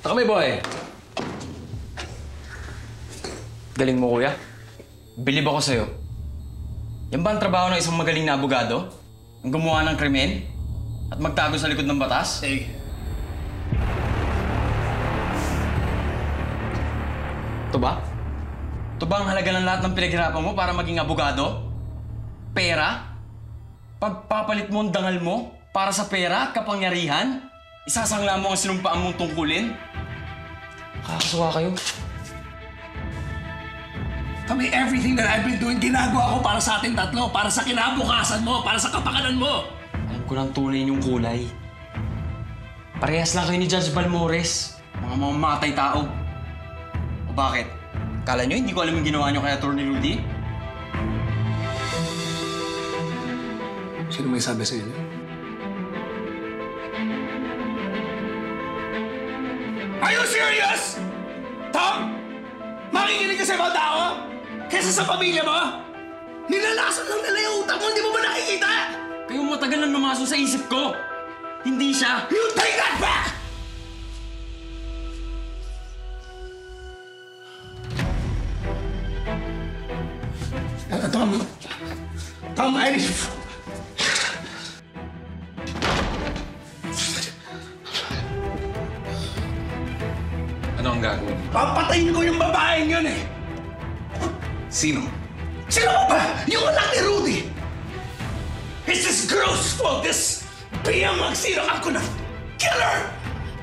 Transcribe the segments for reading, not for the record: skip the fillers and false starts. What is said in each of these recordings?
Kami, boy. Galing mo, kuya. Bilib ako sa'yo. Yan ba ang trabaho ng isang magaling na abogado? Ang gumawa ng krimen? At magtago sa likod ng batas? Hey. Ito ba? Ito ba ang halaga ng lahat ng pinaghirapan mo para maging abogado? Pera? Pagpapalit mo ang dangal mo para sa pera at kapangyarihan? Isasangla mo ang sinumpaan mong tungkulin? Kakasuwa kayo. Kami, everything that I've been doing, ginagawa ko para sa ating tatlo, para sa kinabukasan mo, para sa kapakanan mo. Alam ko ng tunay niyong kulay. Parehas lang kayo ni Judge Balmores. Mga mamamatay tao. O bakit? Kala niyo hindi ko alam yung ginawa niyo kay Atty. Rudy? Sino may sabi sa inyo? Are you serious? Tom? Makikinig ka sa ibang tao? Kesa sa pamilya mo? Nilalasan lang nila yung utak mo, hindi mo ba nakikita? Kayo matagal na lumaso sa isip ko. Hindi siya. You take that back! Tom, Irish. Ano ang gagawin? Papatayin ko yung babaeng yun eh! Sino? Sino mo ba? Yung anak ni Rudy! It's this girl's fault! This Pia Magsino! Ako na killer!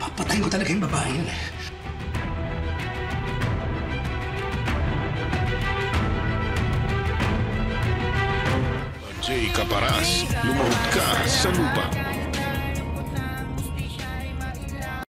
Papatayin ko talaga yung babae yun eh. Jay Caparaz, lumahod ka sa lupa.